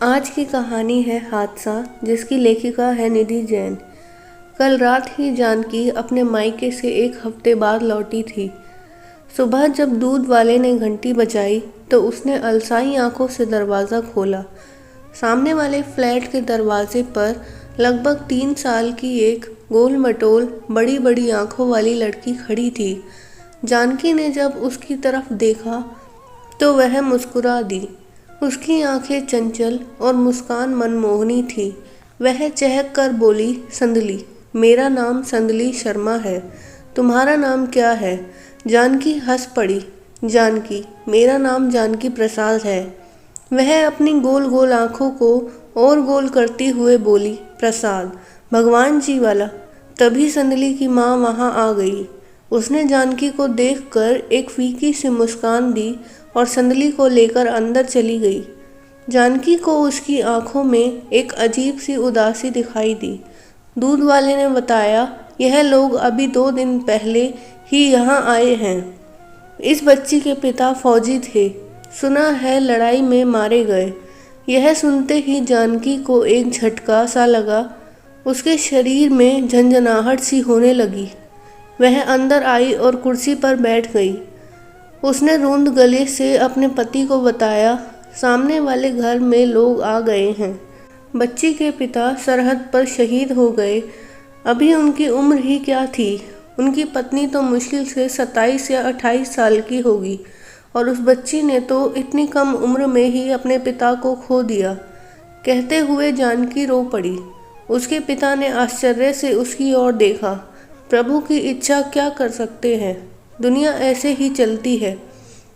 आज की कहानी है हादसा, जिसकी लेखिका है निधि जैन। कल रात ही जानकी अपने मायके से एक हफ्ते बाद लौटी थी। सुबह जब दूध वाले ने घंटी बजाई तो उसने अलसाई आंखों से दरवाज़ा खोला। सामने वाले फ्लैट के दरवाजे पर लगभग 3 साल की एक गोल मटोल बड़ी बड़ी आंखों वाली लड़की खड़ी थी। जानकी ने जब उसकी तरफ देखा तो वह मुस्कुरा दी। उसकी आंखें चंचल और मुस्कान मनमोहनी थी। वह चहक कर बोली, संदली, मेरा नाम संदली शर्मा है, तुम्हारा नाम क्या है? जानकी हंस पड़ी। जानकी, मेरा नाम जानकी प्रसाद है। वह अपनी गोल गोल आंखों को और गोल करती हुए बोली, प्रसाद, भगवान जी वाला। तभी संदली की माँ वहाँ आ गई। उसने जानकी को देखकर एक फीकी सी मुस्कान दी और संदली को लेकर अंदर चली गई। जानकी को उसकी आंखों में एक अजीब सी उदासी दिखाई दी। दूध वाले ने बताया, यह लोग अभी 2 दिन पहले ही यहाँ आए हैं। इस बच्ची के पिता फौजी थे, सुना है लड़ाई में मारे गए। यह सुनते ही जानकी को एक झटका सा लगा। उसके शरीर में झंझनाहट सी होने लगी। वह अंदर आई और कुर्सी पर बैठ गई। उसने रूंध गले से अपने पति को बताया, सामने वाले घर में लोग आ गए हैं। बच्ची के पिता सरहद पर शहीद हो गए। अभी उनकी उम्र ही क्या थी। उनकी पत्नी तो मुश्किल से 27 या 28 साल की होगी और उस बच्ची ने तो इतनी कम उम्र में ही अपने पिता को खो दिया। कहते हुए जानकी रो पड़ी। उसके पिता ने आश्चर्य से उसकी ओर देखा। प्रभु की इच्छा, क्या कर सकते हैं, दुनिया ऐसे ही चलती है।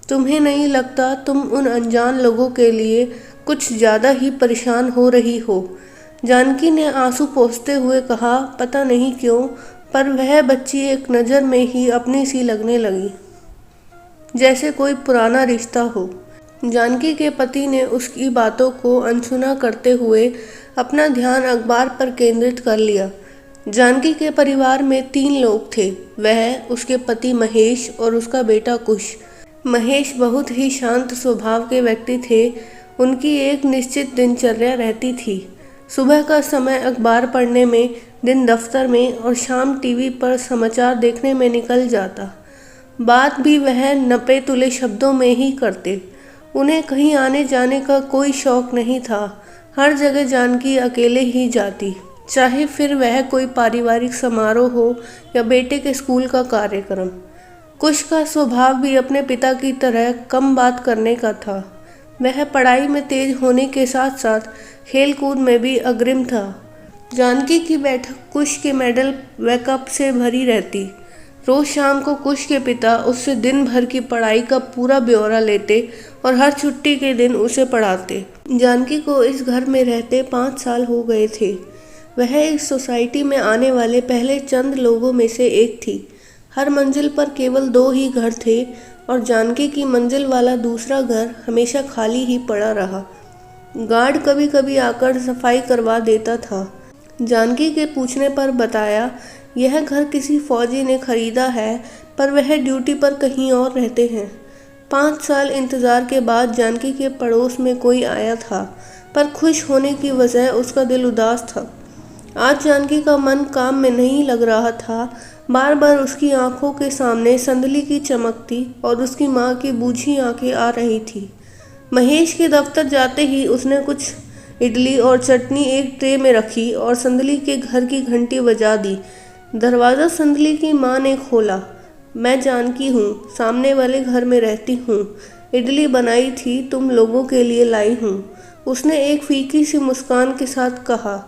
तुम्हें नहीं लगता तुम उन अनजान लोगों के लिए कुछ ज़्यादा ही परेशान हो रही हो? जानकी ने आंसू पोंछते हुए कहा, पता नहीं क्यों, पर वह बच्ची एक नज़र में ही अपनी सी लगने लगी, जैसे कोई पुराना रिश्ता हो। जानकी के पति ने उसकी बातों को अनसुना करते हुए अपना ध्यान अखबार पर केंद्रित कर लिया। जानकी के परिवार में 3 लोग थे, वह, उसके पति महेश और उसका बेटा कुश। महेश बहुत ही शांत स्वभाव के व्यक्ति थे। उनकी एक निश्चित दिनचर्या रहती थी। सुबह का समय अखबार पढ़ने में, दिन दफ्तर में और शाम टीवी पर समाचार देखने में निकल जाता। बात भी वह नपे तुले शब्दों में ही करते। उन्हें कहीं आने जाने का कोई शौक नहीं था। हर जगह जानकी अकेले ही जाती, चाहे फिर वह कोई पारिवारिक समारोह हो या बेटे के स्कूल का कार्यक्रम। कुश का स्वभाव भी अपने पिता की तरह कम बात करने का था। वह पढ़ाई में तेज होने के साथ साथ खेल कूद में भी अग्रिम था। जानकी की बैठक कुश के मेडल व कप से भरी रहती। रोज शाम को कुश के पिता उससे दिन भर की पढ़ाई का पूरा ब्यौरा लेते और हर छुट्टी के दिन उसे पढ़ाते। जानकी को इस घर में रहते 5 साल हो गए थे। वह इस सोसाइटी में आने वाले पहले चंद लोगों में से एक थी। हर मंजिल पर केवल 2 ही घर थे और जानकी की मंजिल वाला दूसरा घर हमेशा खाली ही पड़ा रहा। गार्ड कभी कभी आकर सफाई करवा देता था। जानकी के पूछने पर बताया, यह घर किसी फौजी ने खरीदा है, पर वह ड्यूटी पर कहीं और रहते हैं। 5 साल इंतज़ार के बाद जानकी के पड़ोस में कोई आया था, पर खुश होने की वजह उसका दिल उदास था। आज जानकी का मन काम में नहीं लग रहा था। बार बार उसकी आंखों के सामने संदली की चमकती और उसकी माँ की बूझी आंखें आ रही थी। महेश के दफ्तर जाते ही उसने कुछ इडली और चटनी एक ट्रे में रखी और संदली के घर की घंटी बजा दी। दरवाज़ा संदली की माँ ने खोला। मैं जानकी हूँ, सामने वाले घर में रहती हूँ। इडली बनाई थी, तुम लोगों के लिए लाई हूँ। उसने एक फीकी सी मुस्कान के साथ कहा,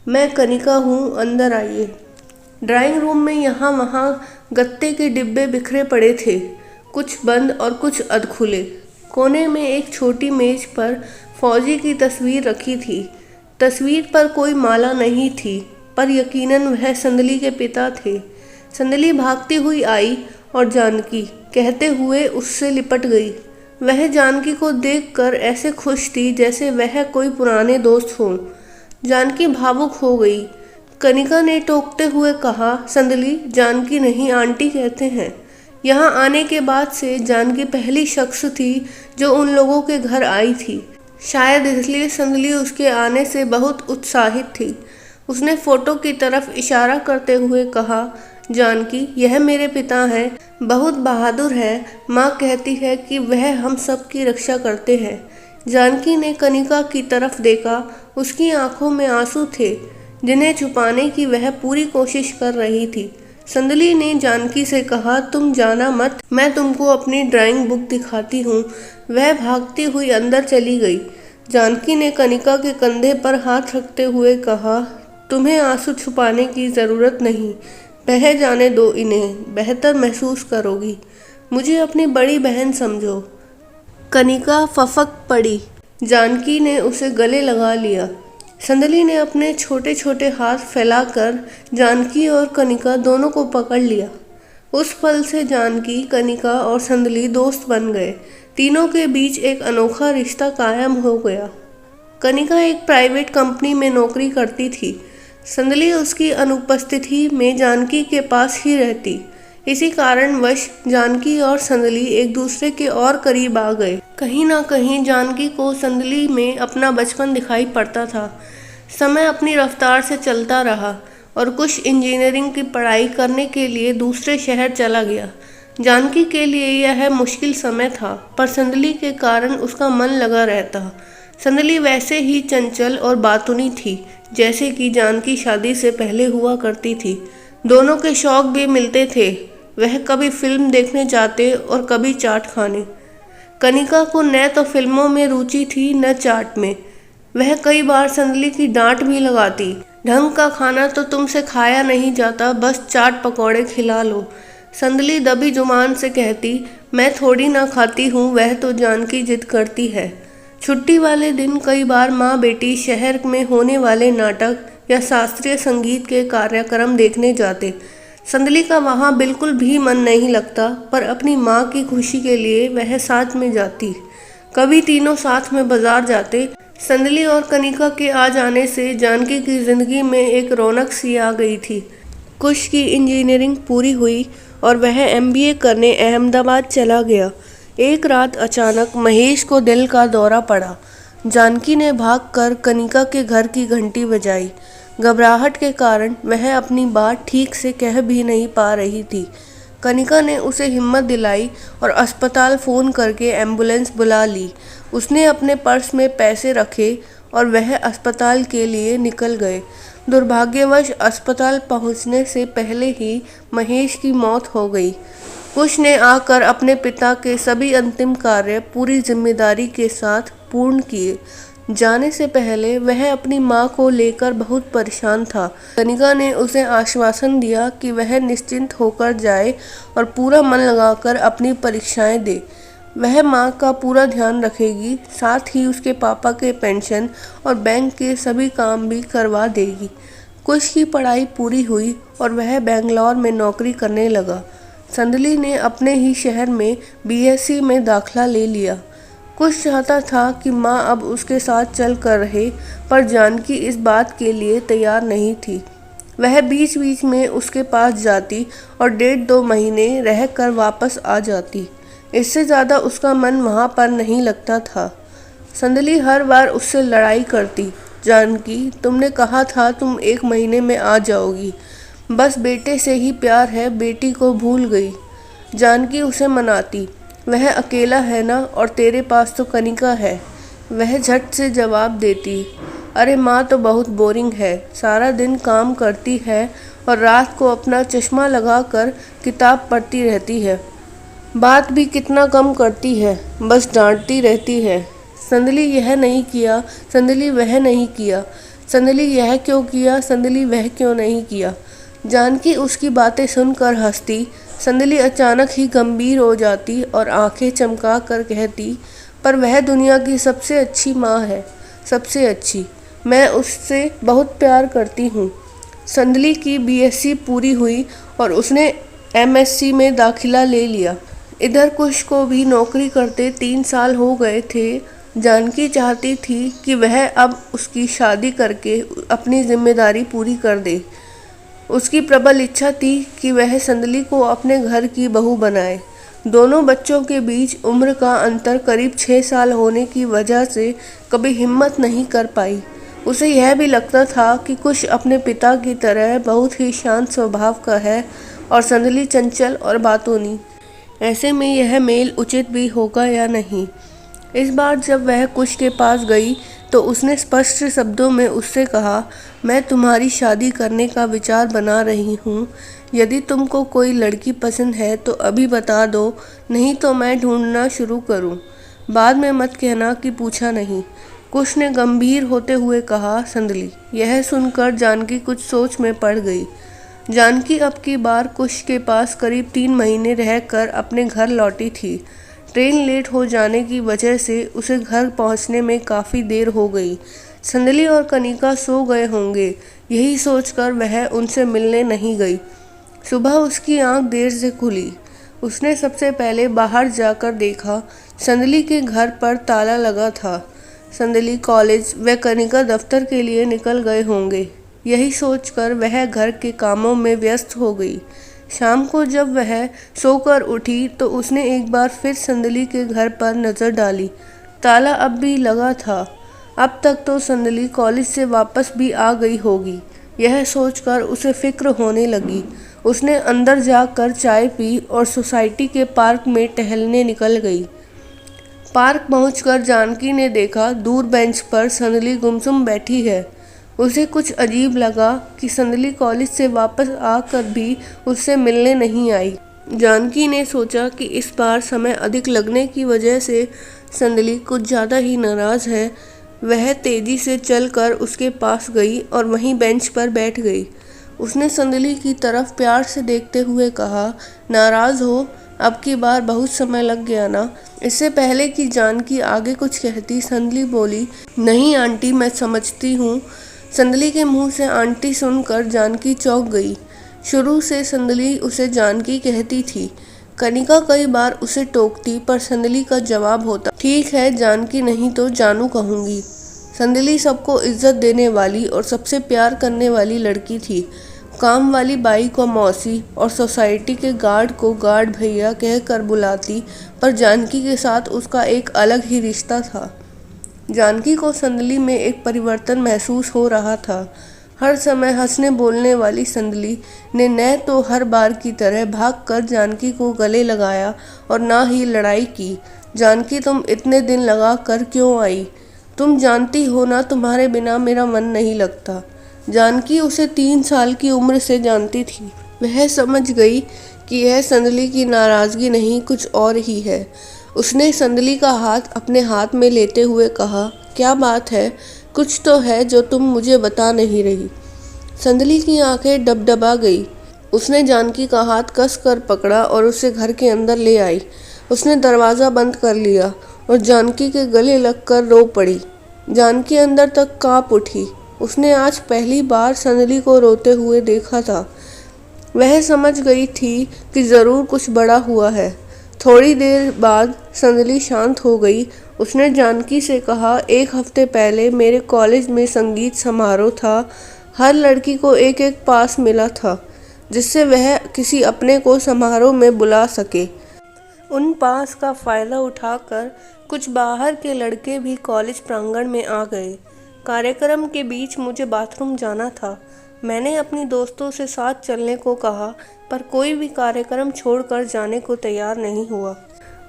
मैं कनिका हूँ, अंदर आइए। ड्राइंग रूम में यहाँ वहाँ गत्ते के डिब्बे बिखरे पड़े थे, कुछ बंद और कुछ अधखुले। कोने में एक छोटी मेज पर फौजी की तस्वीर रखी थी। तस्वीर पर कोई माला नहीं थी, पर यकीनन वह संदली के पिता थे। संदली भागती हुई आई और जानकी कहते हुए उससे लिपट गई। वह जानकी को देखकर ऐसे खुश थी जैसे वह कोई पुराने दोस्त हों। जानकी भावुक हो गई। कनिका ने टोकते हुए कहा, संदली, जानकी नहीं, आंटी कहते हैं। यहाँ आने के बाद से जानकी पहली शख्स थी जो उन लोगों के घर आई थी। शायद इसलिए संदली उसके आने से बहुत उत्साहित थी। उसने फोटो की तरफ इशारा करते हुए कहा, जानकी, यह मेरे पिता हैं, बहुत बहादुर है। माँ कहती है कि वह हम सब की रक्षा करते हैं। जानकी ने कनिका की तरफ देखा। उसकी आंखों में आंसू थे, जिन्हें छुपाने की वह पूरी कोशिश कर रही थी। संदली ने जानकी से कहा, तुम जाना मत, मैं तुमको अपनी ड्राइंग बुक दिखाती हूँ। वह भागती हुई अंदर चली गई। जानकी ने कनिका के कंधे पर हाथ रखते हुए कहा, तुम्हें आंसू छुपाने की ज़रूरत नहीं, बह जाने दो इन्हें, बेहतर महसूस करोगी। मुझे अपनी बड़ी बहन समझो। कनिका फफक पड़ी। जानकी ने उसे गले लगा लिया। संदली ने अपने छोटे छोटे हाथ फैलाकर जानकी और कनिका दोनों को पकड़ लिया। उस पल से जानकी, कनिका और संदली दोस्त बन गए। तीनों के बीच एक अनोखा रिश्ता कायम हो गया। कनिका एक प्राइवेट कंपनी में नौकरी करती थी। संदली उसकी अनुपस्थिति में जानकी के पास ही रहती। इसी कारणवश जानकी और संदली एक दूसरे के और करीब आ गए। कहीं ना कहीं जानकी को संदली में अपना बचपन दिखाई पड़ता था। समय अपनी रफ्तार से चलता रहा और कुछ इंजीनियरिंग की पढ़ाई करने के लिए दूसरे शहर चला गया। जानकी के लिए यह मुश्किल समय था, पर संदली के कारण उसका मन लगा रहता। संदली वैसे ही चंचल और बातूनी थी, जैसे कि जानकी शादी से पहले हुआ करती थी। दोनों के शौक भी मिलते थे। वह कभी फिल्म देखने जाते और कभी चाट खाने। कनिका को न तो फिल्मों में रुचि थी न चाट में। वह कई बार संदली की डांट भी लगाती, ढंग का खाना तो तुमसे खाया नहीं जाता, बस चाट पकौड़े खिला लो। संदली दबी जुबान से कहती, मैं थोड़ी ना खाती हूँ, वह तो जानकी जिद करती है। छुट्टी वाले दिन कई बार माँ बेटी शहर में होने वाले नाटक या शास्त्रीय संगीत के कार्यक्रम देखने जाते। संदली का वहाँ बिल्कुल भी मन नहीं लगता, पर अपनी माँ की खुशी के लिए वह साथ में जाती। कभी तीनों साथ में बाजार जाते। संदली और कनिका के आ जाने से जानकी की जिंदगी में एक रौनक सी आ गई थी। कुश की इंजीनियरिंग पूरी हुई और वह MBA करने अहमदाबाद चला गया। एक रात अचानक महेश को दिल का दौरा पड़ा। जानकी ने भागकर कनिका के घर की घंटी बजाई। घबराहट के कारण वह अपनी बात ठीक से कह भी नहीं पा रही थी। कनिका ने उसे हिम्मत दिलाई और अस्पताल फ़ोन करके एम्बुलेंस बुला ली। उसने अपने पर्स में पैसे रखे और वह अस्पताल के लिए निकल गए। दुर्भाग्यवश अस्पताल पहुंचने से पहले ही महेश की मौत हो गई। कुश ने आकर अपने पिता के सभी अंतिम कार्य पूरी जिम्मेदारी के साथ पूर्ण किए। जाने से पहले वह अपनी माँ को लेकर बहुत परेशान था। कनिका ने उसे आश्वासन दिया कि वह निश्चिंत होकर जाए और पूरा मन लगाकर अपनी परीक्षाएं दे। वह माँ का पूरा ध्यान रखेगी, साथ ही उसके पापा के पेंशन और बैंक के सभी काम भी करवा देगी। कुश की पढ़ाई पूरी हुई और वह बेंगलौर में नौकरी करने लगा। संदली ने अपने ही शहर में BSc में दाखिला ले लिया। कुश चाहता था कि माँ अब उसके साथ चल कर रहे, पर जानकी इस बात के लिए तैयार नहीं थी। वह बीच बीच में उसके पास जाती और 1.5-2 महीने रहकर वापस आ जाती। इससे ज़्यादा उसका मन वहाँ पर नहीं लगता था। संदली हर बार उससे लड़ाई करती, जानकी, तुमने कहा था तुम 1 महीने में आ जाओगी, बस बेटे से ही प्यार है, बेटी को भूल गई। जानकी उसे मनाती, वह अकेला है ना, और तेरे पास तो कनिका है। वह झट से जवाब देती, अरे माँ तो बहुत बोरिंग है, सारा दिन काम करती है और रात को अपना चश्मा लगाकर किताब पढ़ती रहती है। बात भी कितना कम करती है, बस डांटती रहती है। संदली यह नहीं किया, संदली वह नहीं किया, संदली यह क्यों किया, संदली वह क्यों नहीं किया। जानकी उसकी बातें सुनकर हंसती। संदली अचानक ही गंभीर हो जाती और आंखें चमका कर कहती, पर वह दुनिया की सबसे अच्छी माँ है, सबसे अच्छी। मैं उससे बहुत प्यार करती हूँ। संदली की BSc पूरी हुई और उसने MSc में दाखिला ले लिया। इधर कुश को भी नौकरी करते 3 साल हो गए थे। जानकी चाहती थी कि वह अब उसकी शादी करके अपनी जिम्मेदारी पूरी कर दे। उसकी प्रबल इच्छा थी कि वह संदली को अपने घर की बहू बनाए। दोनों बच्चों के बीच उम्र का अंतर करीब 6 साल होने की वजह से कभी हिम्मत नहीं कर पाई। उसे यह भी लगता था कि कुश अपने पिता की तरह बहुत ही शांत स्वभाव का है और संदली चंचल और बातूनी। ऐसे में यह मेल उचित भी होगा या नहीं। इस बार जब वह कुश के पास गई तो उसने स्पष्ट शब्दों में उससे कहा, मैं तुम्हारी शादी करने का विचार बना रही हूँ। यदि तुमको कोई लड़की पसंद है तो अभी बता दो, नहीं तो मैं ढूंढना शुरू करूँ। बाद में मत कहना कि पूछा नहीं। कुश ने गंभीर होते हुए कहा। संदली यह सुनकर जानकी कुछ सोच में पड़ गई। जानकी अब की बार कुश के पास करीब 3 महीने रहकर अपने घर लौटी थी। ट्रेन लेट हो जाने की वजह से उसे घर पहुंचने में काफ़ी देर हो गई। संदली और कनिका सो गए होंगे, यही सोचकर वह उनसे मिलने नहीं गई। सुबह उसकी आंख देर से खुली। उसने सबसे पहले बाहर जाकर देखा, संदली के घर पर ताला लगा था। संदली कॉलेज व कनिका दफ्तर के लिए निकल गए होंगे, यही सोचकर वह घर के कामों में व्यस्त हो गई। शाम को जब वह सोकर उठी तो उसने एक बार फिर संदली के घर पर नज़र डाली। ताला अब भी लगा था। अब तक तो संदली कॉलेज से वापस भी आ गई होगी, यह सोचकर उसे फिक्र होने लगी। उसने अंदर जाकर चाय पी और सोसाइटी के पार्क में टहलने निकल गई। पार्क पहुंचकर जानकी ने देखा दूर बेंच पर संदली गुमसुम बैठी है। उसे कुछ अजीब लगा कि संदली कॉलेज से वापस आकर भी उससे मिलने नहीं आई। जानकी ने सोचा कि इस बार समय अधिक लगने की वजह से संदली कुछ ज़्यादा ही नाराज़ है। वह तेज़ी से चलकर उसके पास गई और वहीं बेंच पर बैठ गई। उसने संदली की तरफ प्यार से देखते हुए कहा, नाराज़ हो? अब की बार बहुत समय लग गया ना। इससे पहले कि जानकी आगे कुछ कहती, संदली बोली, नहीं आंटी, मैं समझती हूँ। संदली के मुंह से आंटी सुनकर जानकी चौंक गई। शुरू से संदली उसे जानकी कहती थी। कनिका कई बार उसे टोकती पर संदली का जवाब होता, ठीक है जानकी, नहीं तो जानू कहूँगी। संदली सबको इज्जत देने वाली और सबसे प्यार करने वाली लड़की थी। काम वाली बाई को मौसी और सोसाइटी के गार्ड को गार्ड भैया कहकर बुलाती, पर जानकी के साथ उसका एक अलग ही रिश्ता था। जानकी को संदली में एक परिवर्तन महसूस हो रहा था। हर समय हंसने बोलने वाली संदली ने न तो हर बार की तरह भागकर जानकी को गले लगाया और ना ही लड़ाई की। जानकी, तुम इतने दिन लगा कर क्यों आई? तुम जानती हो ना तुम्हारे बिना मेरा मन नहीं लगता। जानकी उसे 3 साल की उम्र से जानती थी। वह समझ गई कि यह संदली की नाराज़गी नहीं, कुछ और ही है। उसने संदली का हाथ अपने हाथ में लेते हुए कहा, क्या बात है? कुछ तो है जो तुम मुझे बता नहीं रही। संदली की आंखें डबडबा गई। उसने जानकी का हाथ कस कर पकड़ा और उसे घर के अंदर ले आई। उसने दरवाज़ा बंद कर लिया और जानकी के गले लगकर रो पड़ी। जानकी अंदर तक कांप उठी। उसने आज पहली बार संदली को रोते हुए देखा था। वह समझ गई थी कि ज़रूर कुछ बड़ा हुआ है। थोड़ी देर बाद संदली शांत हो गई। उसने जानकी से कहा, 1 हफ्ते पहले मेरे कॉलेज में संगीत समारोह था। हर लड़की को एक एक पास मिला था जिससे वह किसी अपने को समारोह में बुला सके। उन पास का फ़ायदा उठाकर कुछ बाहर के लड़के भी कॉलेज प्रांगण में आ गए। कार्यक्रम के बीच मुझे बाथरूम जाना था। मैंने अपनी दोस्तों से साथ चलने को कहा, पर कोई भी कार्यक्रम छोड़कर जाने को तैयार नहीं हुआ।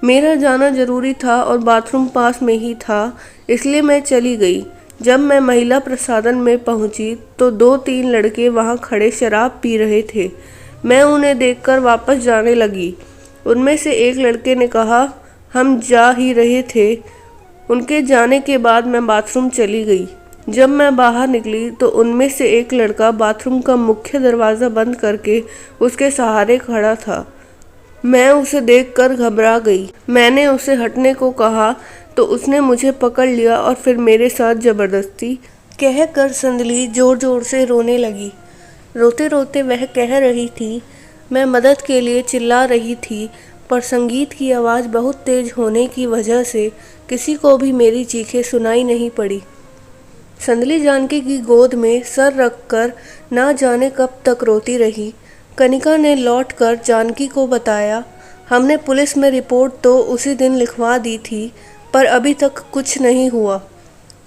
मेरा जाना जरूरी था और बाथरूम पास में ही था, इसलिए मैं चली गई। जब मैं महिला प्रसाधन में पहुंची तो 2-3 लड़के वहां खड़े शराब पी रहे थे। मैं उन्हें देखकर वापस जाने लगी। उनमें से एक लड़के ने कहा, हम जा ही रहे थे। उनके जाने के बाद मैं बाथरूम चली गई। जब मैं बाहर निकली तो उनमें से एक लड़का बाथरूम का मुख्य दरवाज़ा बंद करके उसके सहारे खड़ा था। मैं उसे देखकर घबरा गई। मैंने उसे हटने को कहा तो उसने मुझे पकड़ लिया और फिर मेरे साथ ज़बरदस्ती कहकर संदली ज़ोर ज़ोर से रोने लगी। रोते रोते वह कह रही थी, मैं मदद के लिए चिल्ला रही थी, पर संगीत की आवाज़ बहुत तेज़ होने की वजह से किसी को भी मेरी चीखें सुनाई नहीं पड़ी। संदली जानकी की गोद में सर रखकर ना जाने कब तक रोती रही। कनिका ने लौटकर जानकी को बताया। हमने पुलिस में रिपोर्ट तो उसी दिन लिखवा दी थी, पर अभी तक कुछ नहीं हुआ।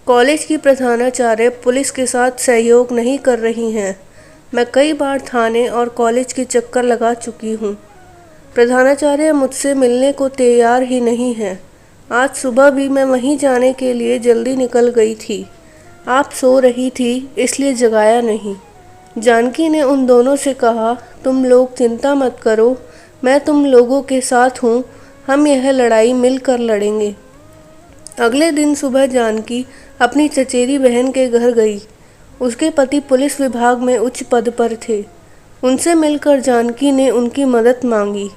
कॉलेज की प्रधानाचार्य पुलिस के साथ सहयोग नहीं कर रही हैं। मैं कई बार थाने और कॉलेज के चक्कर लगा चुकी हूँ। प्रधानाचार्य मुझसे मिलने को तैयार ही नहीं है। आज सुबह भी मैं वहीं जाने के लिए जल्दी निकल गई थी। आप सो रही थी इसलिए जगाया नहीं। जानकी ने उन दोनों से कहा, तुम लोग चिंता मत करो, मैं तुम लोगों के साथ हूँ। हम यह लड़ाई मिलकर लड़ेंगे। अगले दिन सुबह जानकी अपनी चचेरी बहन के घर गई। उसके पति पुलिस विभाग में उच्च पद पर थे। उनसे मिलकर जानकी ने उनकी मदद मांगी।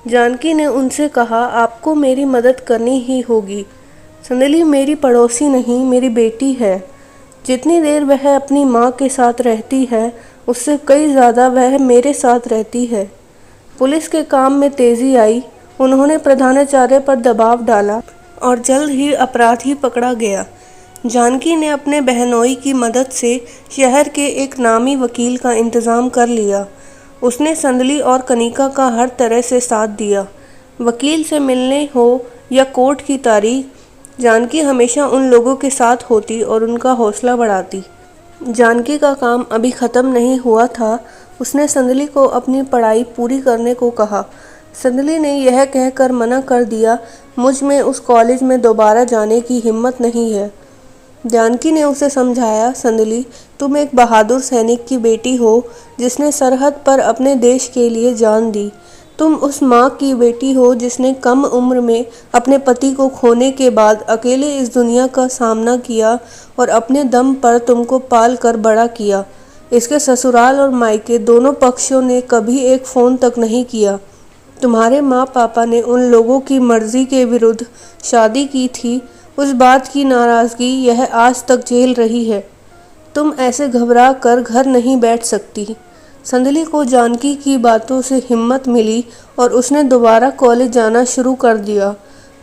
जानकी ने उनसे कहा, आपको मेरी मदद करनी ही होगी। संदली मेरी पड़ोसी नहीं, मेरी बेटी है। जितनी देर वह अपनी माँ के साथ रहती है, उससे कई ज़्यादा वह मेरे साथ रहती है। पुलिस के काम में तेज़ी आई। उन्होंने प्रधानाचार्य पर दबाव डाला और जल्द ही अपराधी पकड़ा गया। जानकी ने अपने बहनोई की मदद से शहर के एक नामी वकील का इंतज़ाम कर लिया। उसने संदली और कनिका का हर तरह से साथ दिया। वकील से मिलने हो या कोर्ट की तारीख, जानकी हमेशा उन लोगों के साथ होती और उनका हौसला बढ़ाती। जानकी का काम अभी ख़त्म नहीं हुआ था। उसने संदली को अपनी पढ़ाई पूरी करने को कहा। संदली ने यह कहकर मना कर दिया, मुझ में उस कॉलेज में दोबारा जाने की हिम्मत नहीं है। जानकी ने उसे समझाया, संदली तुम एक बहादुर सैनिक की बेटी हो जिसने सरहद पर अपने देश के लिए जान दी। तुम उस माँ की बेटी हो जिसने कम उम्र में अपने पति को खोने के बाद अकेले इस दुनिया का सामना किया और अपने दम पर तुमको पाल कर बड़ा किया। इसके ससुराल और मायके दोनों पक्षों ने कभी एक फ़ोन तक नहीं किया। तुम्हारे माँ पापा ने उन लोगों की मर्जी के विरुद्ध शादी की थी। उस बात की नाराज़गी यह आज तक झेल रही है। तुम ऐसे घबरा कर घर नहीं बैठ सकती। संदली को जानकी की बातों से हिम्मत मिली और उसने दोबारा कॉलेज जाना शुरू कर दिया।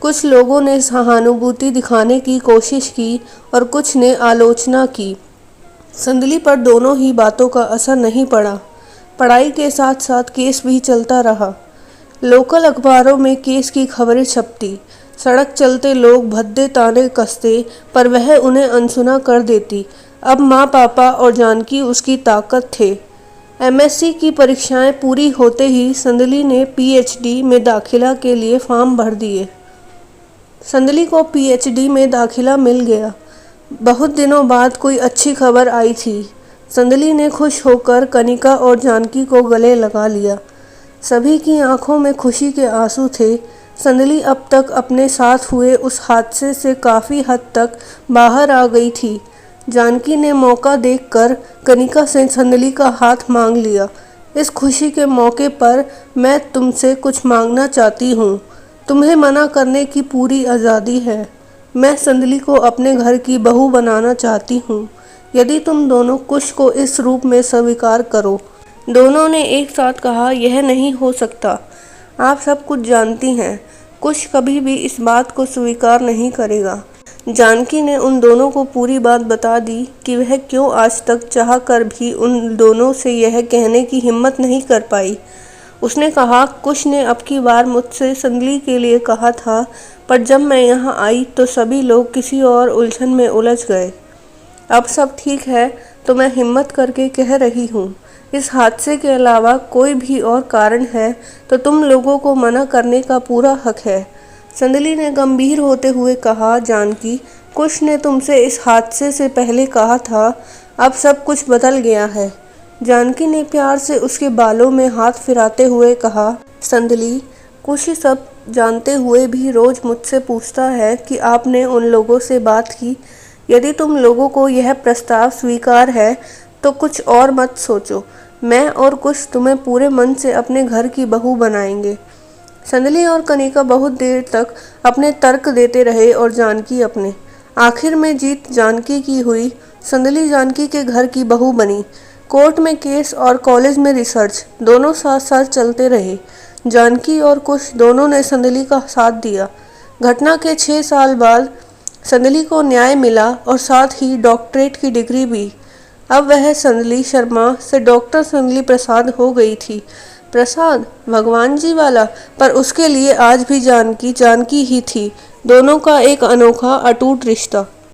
कुछ लोगों ने सहानुभूति दिखाने की कोशिश की और कुछ ने आलोचना की। संदली पर दोनों ही बातों का असर नहीं पड़ा। पढ़ाई के साथ साथ केस भी चलता रहा। लोकल अखबारों में केस की खबरें छपती। सड़क चलते लोग भद्दे ताने कसते, पर वह उन्हें अनसुना कर देती। अब माँ पापा और जानकी उसकी ताकत थे। एमएससी की परीक्षाएं पूरी होते ही संदली ने पीएचडी में दाखिला के लिए फॉर्म भर दिए। संदली को पीएचडी में दाखिला मिल गया। बहुत दिनों बाद कोई अच्छी खबर आई थी। संदली ने खुश होकर कनिका और जानकी को गले लगा लिया। सभी की आंखों में खुशी के आंसू थे। संदली अब तक अपने साथ हुए उस हादसे से काफ़ी हद तक बाहर आ गई थी। जानकी ने मौका देखकर कनिका से संदली का हाथ मांग लिया। इस खुशी के मौके पर मैं तुमसे कुछ मांगना चाहती हूँ। तुम्हें मना करने की पूरी आज़ादी है। मैं संदली को अपने घर की बहू बनाना चाहती हूँ, यदि तुम दोनों कुश को इस रूप में स्वीकार करो। दोनों ने एक साथ कहा, यह नहीं हो सकता। आप सब कुछ जानती हैं, कुश कभी भी इस बात को स्वीकार नहीं करेगा। जानकी ने उन दोनों को पूरी बात बता दी कि वह क्यों आज तक चाह कर भी उन दोनों से यह कहने की हिम्मत नहीं कर पाई। उसने कहा, कुश ने अब की बार मुझसे संदली के लिए कहा था, पर जब मैं यहाँ आई तो सभी लोग किसी और उलझन में उलझ गए। अब सब ठीक है तो मैं हिम्मत करके कह रही हूँ। इस हादसे के अलावा कोई भी और कारण है तो तुम लोगों को मना करने का पूरा हक है। संदली ने गंभीर होते हुए कहा, जानकी, कुश ने तुमसे इस हादसे से पहले कहा था, अब सब कुछ बदल गया है। जानकी ने प्यार से उसके बालों में हाथ फिराते हुए कहा, संदली, कुश सब जानते हुए भी रोज़ मुझसे पूछता है कि आपने उन लोगों से बात की। यदि तुम लोगों को यह प्रस्ताव स्वीकार है तो कुछ और मत सोचो। मैं और कुश तुम्हें पूरे मन से अपने घर की बहू बनाएंगे। संदली और कनिका बहुत देर तक अपने तर्क देते रहे और जानकी अपने। आखिर में जीत जानकी की हुई। संदली जानकी के घर की बहू बनी। कोर्ट में केस और कॉलेज में रिसर्च दोनों साथ साथ चलते रहे। जानकी और कुश दोनों ने संदली का साथ दिया। घटना के 6 साल बाद संदली को न्याय मिला और साथ ही डॉक्टरेट की डिग्री भी। अब वह संदली शर्मा से डॉक्टर संदली प्रसाद हो गई थी। प्रसाद भगवान जी वाला, पर उसके लिए आज भी जानकी जानकी ही थी। दोनों का एक अनोखा अटूट रिश्ता।